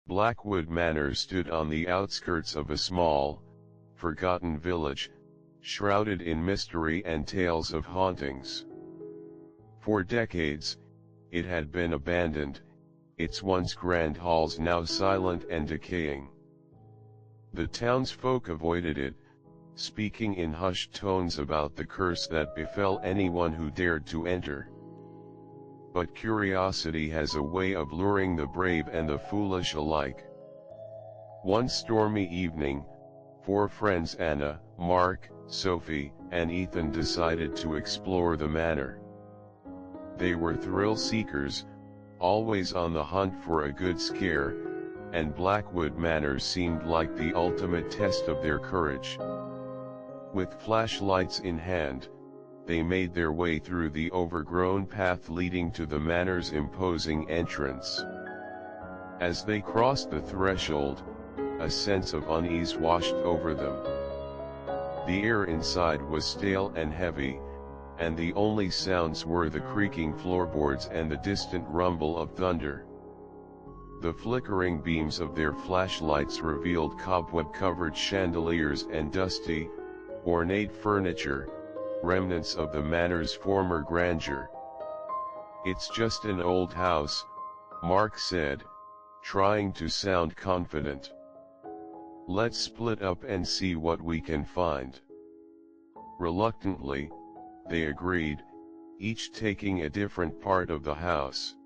Blackwood Manor stood on the outskirts of a small, forgotten village, shrouded in mystery and tales of hauntings. For decades, it had been abandoned, its once grand halls now silent and decaying. The townsfolk avoided it, speaking in hushed tones about the curse that befell anyone who dared to enter. But curiosity has a way of luring the brave and the foolish alike. One stormy evening, four friends Anna, Mark, Sophie, and Ethan decided to explore the manor. They were thrill seekers, always on the hunt for a good scare, and Blackwood Manor seemed like the ultimate test of their courage. With flashlights in hand, they made their way through the overgrown path leading to the manor's imposing entrance. As they crossed the threshold, a sense of unease washed over them. The air inside was stale and heavy, and the only sounds were the creaking floorboards and the distant rumble of thunder. The flickering beams of their flashlights revealed cobweb-covered chandeliers and dusty, ornate furniture, remnants of the manor's former grandeur. "It's just an old house," Mark said, trying to sound confident. "Let's split up and see what we can find." Reluctantly, they agreed, each taking a different part of the house.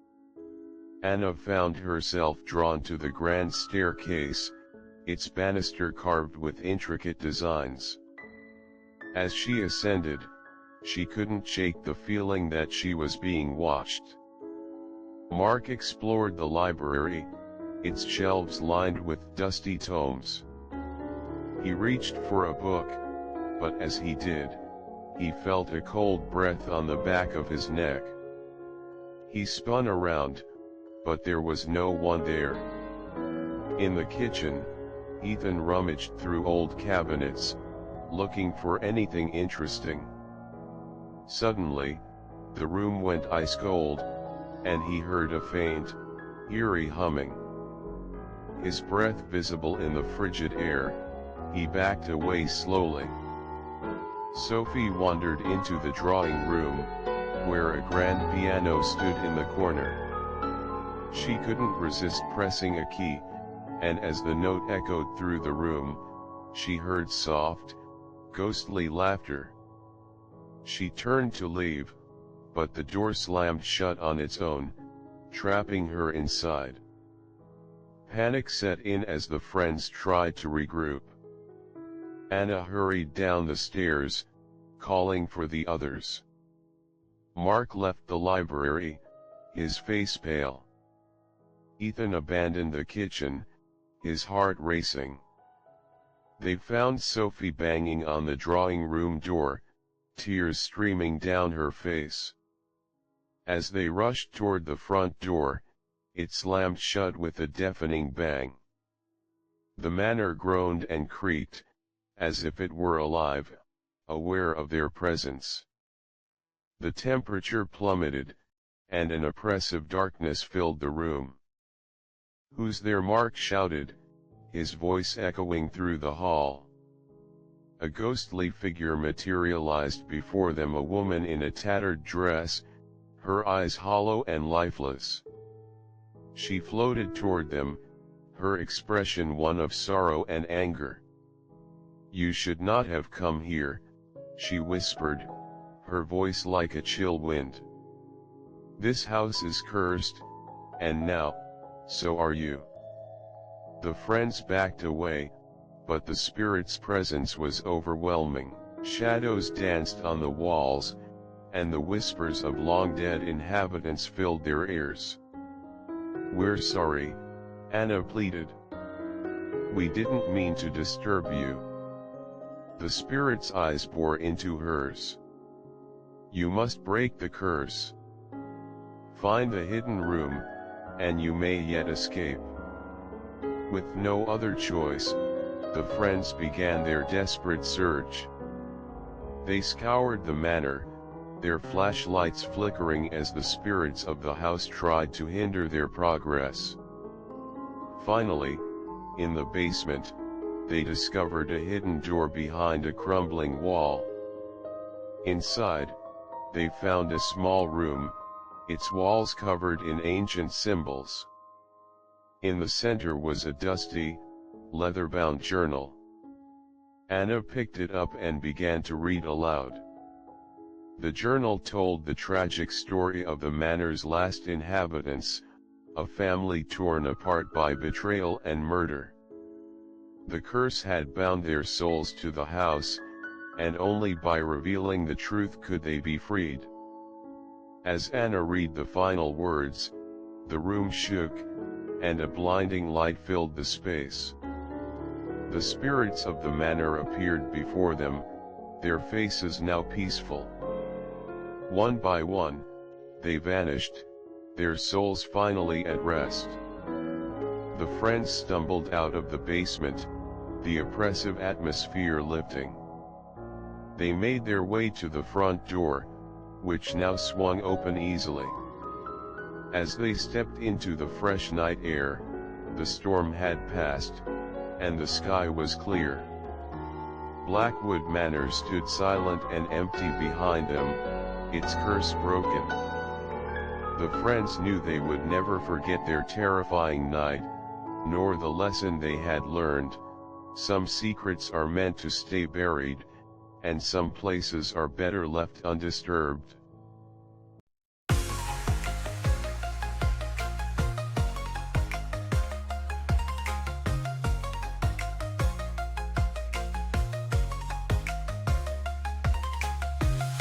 Anna found herself drawn to the grand staircase, its banister carved with intricate designs. As she ascended, she couldn't shake the feeling that she was being watched. Mark explored the library, its shelves lined with dusty tomes. He reached for a book, but as he did, he felt a cold breath on the back of his neck. He spun around, but there was no one there. In the kitchen, Ethan rummaged through old cabinets, looking for anything interesting. Suddenly, the room went ice cold, and he heard a faint, eerie humming. His breath visible in the frigid air, he backed away slowly. Sophie wandered into the drawing room, where a grand piano stood in the corner. She couldn't resist pressing a key, and as the note echoed through the room, she heard soft, ghostly laughter. She turned to leave, but the door slammed shut on its own, trapping her inside. Panic set in as the friends tried to regroup. Anna hurried down the stairs, calling for the others. Mark left the library, his face pale. Ethan abandoned the kitchen, his heart racing. They found Sophie banging on the drawing room door, tears streaming down her face. As they rushed toward the front door, it slammed shut with a deafening bang. The manor groaned and creaked, as if it were alive, aware of their presence. The temperature plummeted, and an oppressive darkness filled the room. "Who's there?" Mark shouted, his voice echoing through the hall. A ghostly figure materialized before them, a woman in a tattered dress, her eyes hollow and lifeless. She floated toward them, her expression one of sorrow and anger. "You should not have come here," she whispered, her voice like a chill wind. "This house is cursed, and now, so are you." The friends backed away, but the spirit's presence was overwhelming. Shadows danced on the walls, and the whispers of long-dead inhabitants filled their ears. "We're sorry," Anna pleaded. "We didn't mean to disturb you." The spirit's eyes bore into hers. "You must break the curse. Find the hidden room, and you may yet escape." With no other choice, the friends began their desperate search. They scoured the manor, their flashlights flickering as the spirits of the house tried to hinder their progress. Finally, in the basement, they discovered a hidden door behind a crumbling wall. Inside, they found a small room, its walls covered in ancient symbols. In the center was a dusty, leather-bound journal. Anna picked it up and began to read aloud. The journal told the tragic story of the manor's last inhabitants, a family torn apart by betrayal and murder. The curse had bound their souls to the house, and only by revealing the truth could they be freed. As Anna read the final words, the room shook, and a blinding light filled the space. The spirits of the manor appeared before them, their faces now peaceful. One by one, they vanished, their souls finally at rest. The friends stumbled out of the basement, the oppressive atmosphere lifting. They made their way to the front door, which now swung open easily. As they stepped into the fresh night air, the storm had passed, and the sky was clear. Blackwood Manor stood silent and empty behind them, its curse broken. The friends knew they would never forget their terrifying night, nor the lesson they had learned. Some secrets are meant to stay buried, and some places are better left undisturbed.